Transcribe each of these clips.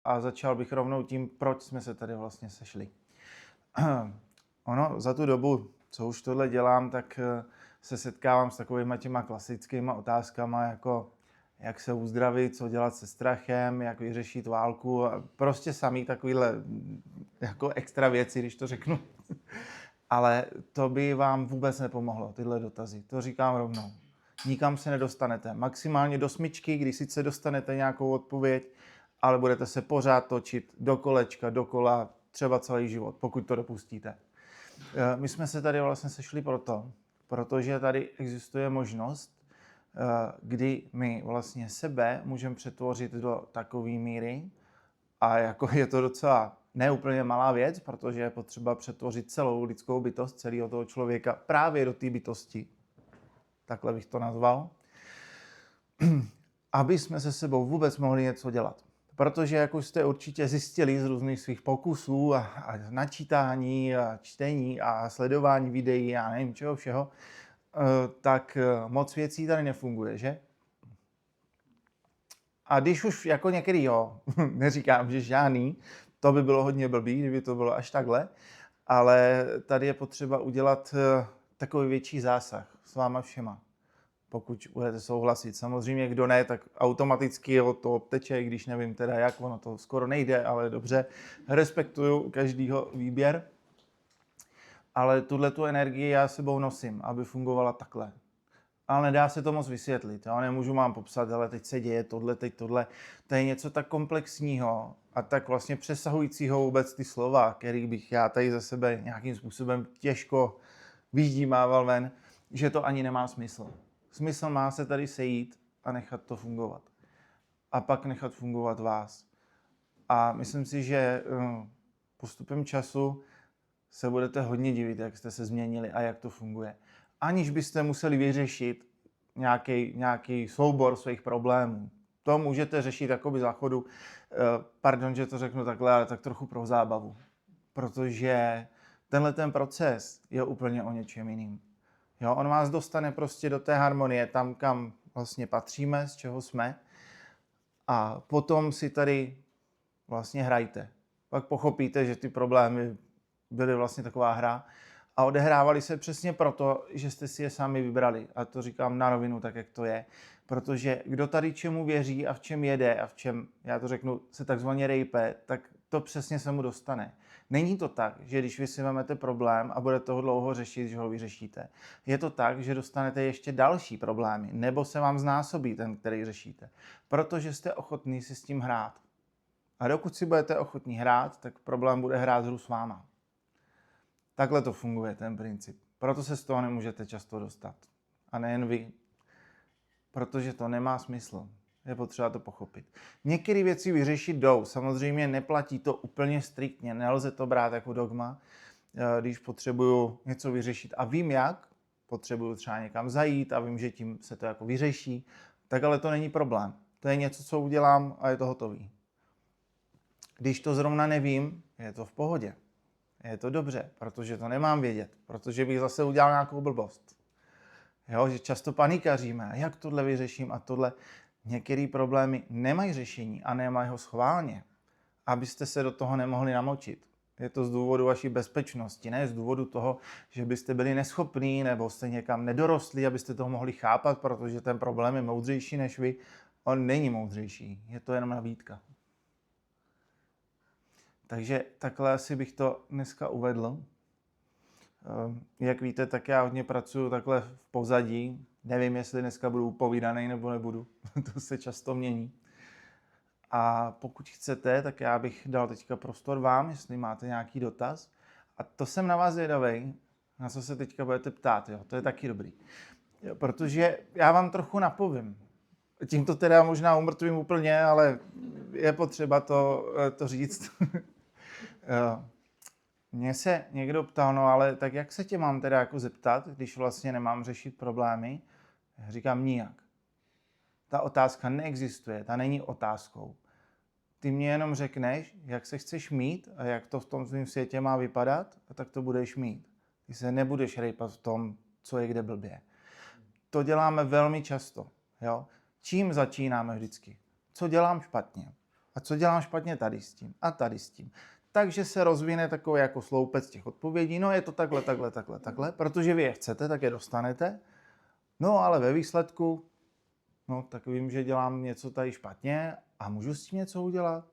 a začal bych rovnou tím, proč jsme se tady vlastně sešli. Ono, za tu dobu, co už tohle dělám, tak se setkávám s takovými těma klasickýma otázkama, jako jak se uzdravit, co dělat se strachem, jak vyřešit válku a prostě samý takovýhle jako extra věci, když to řeknu. Ale to by vám vůbec nepomohlo, tyhle dotazy. To říkám rovnou. Nikam se nedostanete. Maximálně do smyčky, kdy sice dostanete nějakou odpověď, ale budete se pořád točit do kolečka, dokola, třeba celý život, pokud to dopustíte. My jsme se tady vlastně sešli protože tady existuje možnost, kdy my vlastně sebe můžeme přetvořit do takové míry, a jako je to docela neúplně malá věc, protože je potřeba přetvořit celou lidskou bytost, celého toho člověka právě do té bytosti. Takhle bych to nazval. Aby jsme se sebou vůbec mohli něco dělat. Protože, jak už jste určitě zjistili z různých svých pokusů a načítání a čtení a sledování videí a nevím čeho všeho, tak moc věcí tady nefunguje, že? A když už jako některý, jo, neříkám, že žádný, to by bylo hodně blbý, kdyby to bylo až takhle, ale tady je potřeba udělat takový větší zásah s váma všema, pokud budete souhlasit. Samozřejmě, kdo ne, tak automaticky ho to obteče, když nevím teda jak, ono to skoro nejde, ale dobře, respektuju každýho výběr. Ale tuhletu energii já sebou nosím, aby fungovala takhle. Ale nedá se to moc vysvětlit. Já nemůžu vám popsat, ale teď se děje tohle, teď tohle. To je něco tak komplexního a tak vlastně přesahujícího vůbec ty slova, který bych já tady za sebe nějakým způsobem těžko vyždímával ven, že to ani nemá smysl. Smysl má se tady sejít a nechat to fungovat. A pak nechat fungovat vás. A myslím si, že postupem času se budete hodně divit, jak jste se změnili a jak to funguje. Aniž byste museli vyřešit nějaký soubor svých problémů. To můžete řešit jakoby za chodu, pardon, že to řeknu takhle, ale tak trochu pro zábavu. Protože tenhle ten proces je úplně o něčem jiným. Jo, on vás dostane prostě do té harmonie, tam, kam vlastně patříme, z čeho jsme. A potom si tady vlastně hrajte. Pak pochopíte, že ty problémy byly vlastně taková hra a odehrávali se přesně proto, že jste si je sami vybrali. A to říkám na rovinu, tak jak to je. Protože kdo tady čemu věří a v čem jede a v čem, já to řeknu, se takzvaně rejpe, tak to přesně se mu dostane. Není to tak, že když vy si vezmete problém a budete ho dlouho řešit, že ho vyřešíte. Je to tak, že dostanete ještě další problémy, nebo se vám znásobí ten, který řešíte. Protože jste ochotní si s tím hrát. A dokud si budete ochotní hrát, tak problém bude hrát hru s váma. Takhle to funguje, ten princip. Proto se z toho nemůžete často dostat. A nejen vy. Protože to nemá smysl. Je potřeba to pochopit. Některé věci vyřešit jdou. Samozřejmě neplatí to úplně striktně. Nelze to brát jako dogma. Když potřebuju něco vyřešit a vím jak, potřebuju třeba někam zajít a vím, že tím se to jako vyřeší, tak ale to není problém. To je něco, co udělám a je to hotový. Když to zrovna nevím, je to v pohodě. Je to dobře, protože to nemám vědět, protože bych zase udělal nějakou blbost. Jo, že často panikaříme, jak tohle vyřeším a tohle. Některé problémy nemají řešení a nemají ho schválně, abyste se do toho nemohli namočit. Je to z důvodu vaší bezpečnosti, ne z důvodu toho, že byste byli neschopní nebo jste někam nedorostli, abyste toho mohli chápat, protože ten problém je moudřejší než vy. On není moudřejší, je to jenom nabídka. Takže takhle asi bych to dneska uvedl. Jak víte, tak já hodně pracuji takhle v pozadí. Nevím, jestli dneska budu upovídaný nebo nebudu. To se často mění. A pokud chcete, tak já bych dal teďka prostor vám, jestli máte nějaký dotaz. A to jsem na vás zvědavej, na co se teďka budete ptát. Jo? To je taky dobrý. Jo, protože já vám trochu napovím. Tím to teda možná umrtvím úplně, ale je potřeba to říct. Mně se někdo ptal, no ale tak jak se tě mám teda jako zeptat, když vlastně nemám řešit problémy? Já říkám nijak. Ta otázka neexistuje, ta není otázkou. Ty mě jenom řekneš, jak se chceš mít a jak to v tom svém světě má vypadat a tak to budeš mít. Ty se nebudeš rejpat v tom, co je kde blbě. To děláme velmi často. Jo? Čím začínáme vždycky? Co dělám špatně? A co dělám špatně tady s tím a tady s tím. Takže se rozvine takový jako sloupec těch odpovědí, no je to takhle, takhle, takhle, takhle, protože vy je chcete, tak je dostanete. No ale ve výsledku, no tak vím, že dělám něco tady špatně a můžu s tím něco udělat?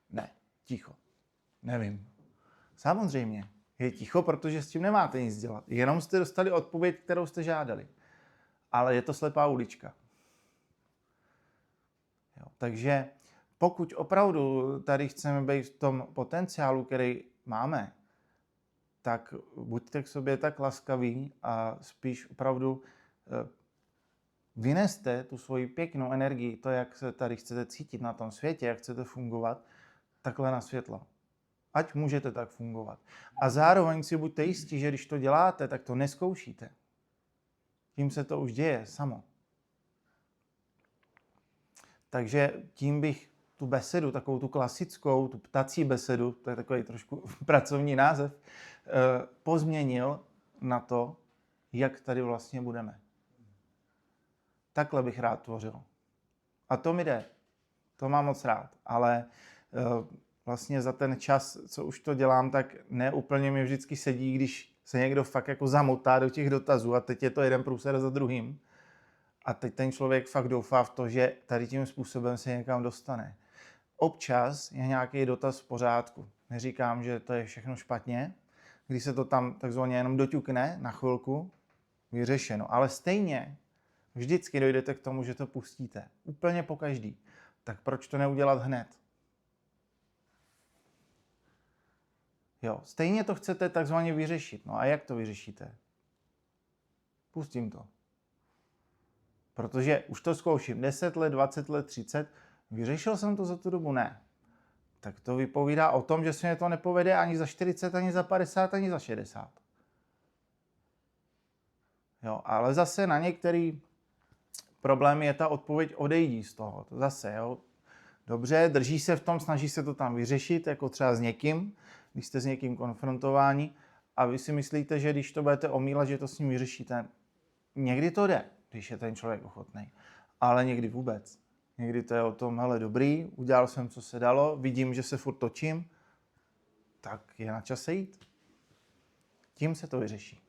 Ne, ticho, nevím. Samozřejmě, je ticho, protože s tím nemáte nic dělat. Jenom jste dostali odpověď, kterou jste žádali. Ale je to slepá ulička. Jo, takže pokud opravdu tady chceme být v tom potenciálu, který máme, tak buďte k sobě tak laskaví a spíš opravdu vyneste tu svoji pěknou energii, to, jak se tady chcete cítit na tom světě, jak chcete fungovat, takhle na světlo. Ať můžete tak fungovat. A zároveň si buďte jistí, že když to děláte, tak to neskoušíte. Tím se to už děje samo. Takže tím bych tu besedu, takovou tu klasickou, tu ptací besedu, to je takový trošku pracovní název, pozměnil na to, jak tady vlastně budeme. Takhle bych rád tvořil. A to mi jde. To mám moc rád. Ale vlastně za ten čas, co už to dělám, tak ne úplně mi vždycky sedí, když se někdo fakt jako zamotá do těch dotazů a teď je to jeden průser za druhým. A teď ten člověk fakt doufá v to, že tady tím způsobem se někam dostane. Občas je nějaký dotaz v pořádku. Neříkám, že to je všechno špatně. Když se to tam takzvaně jenom doťukne na chvilku, vyřešeno. Ale stejně vždycky dojdete k tomu, že to pustíte. Úplně po každý. Tak proč to neudělat hned? Jo, stejně to chcete takzvaně vyřešit. No a jak to vyřešíte? Pustím to. Protože už to zkouším 10 let, 20 let, 30. Vyřešil jsem to za tu dobu? Ne. Tak to vypovídá o tom, že se mě to nepovede ani za 40, ani za 50, ani za 60. Jo, ale zase na některé problémy je ta odpověď odejdí z toho. To zase, jo. Dobře, drží se v tom, snaží se to tam vyřešit, jako třeba s někým, když jste s někým konfrontováni a vy si myslíte, že když to budete omílat, že to s ním vyřešíte. Někdy to jde, když je ten člověk ochotný, ale někdy vůbec. Někdy to je o tom, hele, dobrý, udělal jsem, co se dalo, vidím, že se furt točím, tak je na čase jít. Tím se to vyřeší.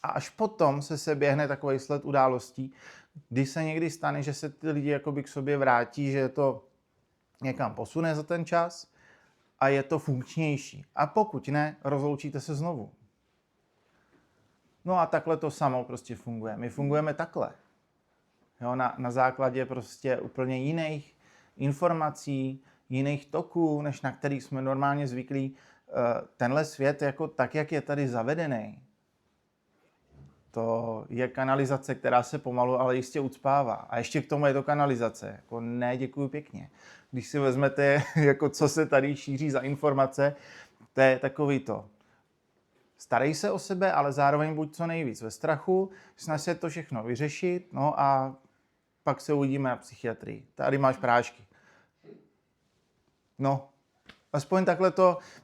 A až potom se běhne takový sled událostí, kdy se někdy stane, že se ty lidi jakoby k sobě vrátí, že to někam posune za ten čas a je to funkčnější. A pokud ne, rozloučíte se znovu. No a takhle to samo prostě funguje. My fungujeme takhle. Jo, na základě prostě úplně jiných informací, jiných toků, než na který jsme normálně zvyklí. Tenhle svět jako tak, jak je tady zavedený, to je kanalizace, která se pomalu, ale jistě ucpává. A ještě k tomu je to kanalizace. Jako ne, děkuju pěkně. Když si vezmete, jako co se tady šíří za informace, to je takový to. Starej se o sebe, ale zároveň buď co nejvíc ve strachu, snaž se to všechno vyřešit, no a pak se uvidíme na psychiatrii. Tady máš prášky. No, aspoň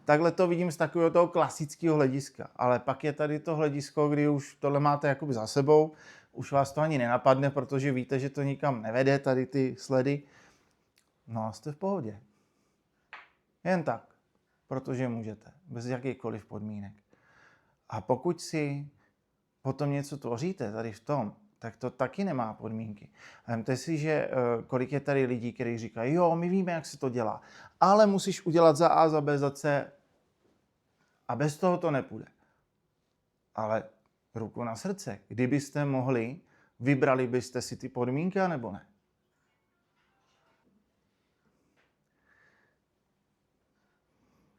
takhle to vidím z takového toho klasického hlediska. Ale pak je tady to hledisko, kdy už tohle máte jakoby za sebou, už vás to ani nenapadne, protože víte, že to nikam nevede, tady ty sledy. No a jste v pohodě. Jen tak. Protože můžete. Bez jakýchkoliv podmínek. A pokud si potom něco tvoříte tady v tom, tak to taky nemá podmínky. Vemte si, že kolik je tady lidí, kteří říkají, jo, my víme, jak se to dělá, ale musíš udělat za A, za B, za C a bez toho to nepůjde. Ale ruku na srdce, kdybyste mohli, vybrali byste si ty podmínky, anebo ne?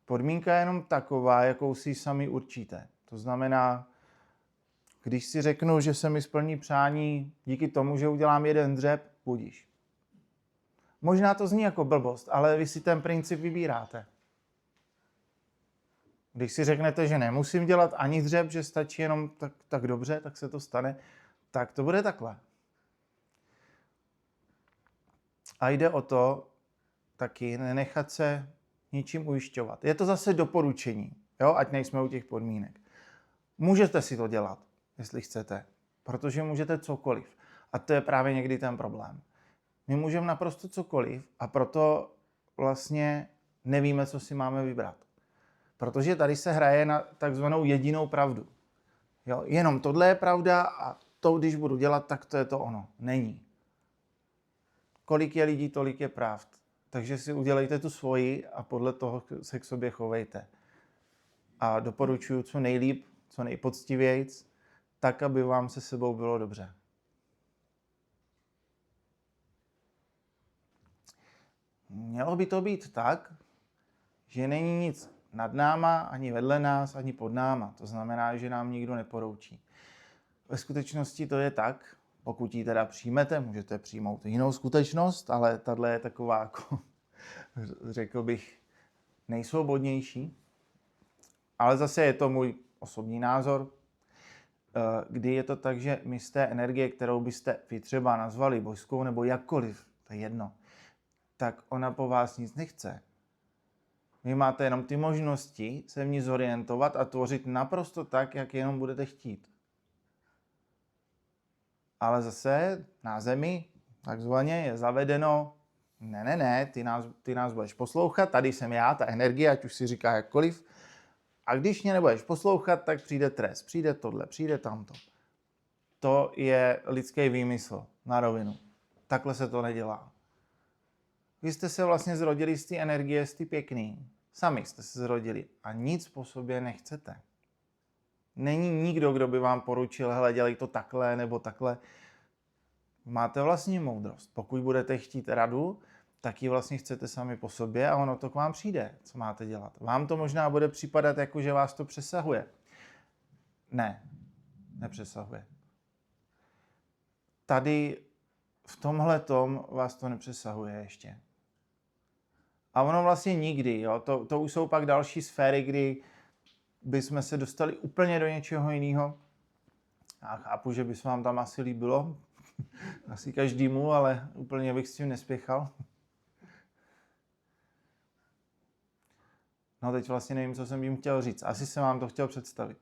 Podmínka je jenom taková, jakou si sami určíte. To znamená, když si řeknu, že se mi splní přání díky tomu, že udělám jeden dřep, budíš. Možná to zní jako blbost, ale vy si ten princip vybíráte. Když si řeknete, že nemusím dělat ani dřep, že stačí jenom tak dobře, tak se to stane, tak to bude takhle. A jde o to taky nenechat se ničím ujišťovat. Je to zase doporučení, jo? Ať nejsme u těch podmínek. Můžete si to dělat, jestli chcete, protože můžete cokoliv. A to je právě někdy ten problém. My můžeme naprosto cokoliv a proto vlastně nevíme, co si máme vybrat. Protože tady se hraje na takzvanou jedinou pravdu. Jo? Jenom tohle je pravda a to, když budu dělat, tak to je to ono. Není. Kolik je lidí, tolik je pravd. Takže si udělejte tu svoji a podle toho se k sobě chovejte. A doporučuji co nejlíp, co nejpoctivějc, tak, aby vám se sebou bylo dobře. Mělo by to být tak, že není nic nad náma, ani vedle nás, ani pod náma. To znamená, že nám nikdo neporoučí. Ve skutečnosti to je tak, pokud ji teda přijmete, můžete přijmout jinou skutečnost, ale tahle je taková, jako, řekl bych, nejsvobodnější. Ale zase je to můj osobní názor, kdy je to tak, že my z té energie, kterou byste vy třeba nazvali božskou nebo jakkoliv, to je jedno, tak ona po vás nic nechce. Vy máte jenom ty možnosti se v ní zorientovat a tvořit naprosto tak, jak jenom budete chtít. Ale zase na zemi takzvaně je zavedeno, ne, ty nás budeš poslouchat, tady jsem já, ta energie, ať už si říká jakkoliv, a když mě nebudeš poslouchat, tak přijde trest, přijde tohle, přijde tamto. To je lidský výmysl na rovinu. Takhle se to nedělá. Vy jste se vlastně zrodili z té energie, z té pěkný. Sami jste se zrodili a nic po sobě nechcete. Není nikdo, kdo by vám poručil, hele, dělej to takhle nebo takhle. Máte vlastní moudrost. Pokud budete chtít radu, tak ji vlastně chcete sami po sobě a ono to k vám přijde, co máte dělat. Vám to možná bude připadat jako, že vás to přesahuje. Ne, nepřesahuje. Tady v tomhletom vás to nepřesahuje ještě. A ono vlastně nikdy, jo? To už jsou pak další sféry, kdy bychom se dostali úplně do něčeho jiného. Já chápu, že by se vám tam asi líbilo, asi každému, ale úplně bych s tím nespěchal. No teď vlastně nevím, co jsem jim chtěl říct. Asi jsem vám to chtěl představit.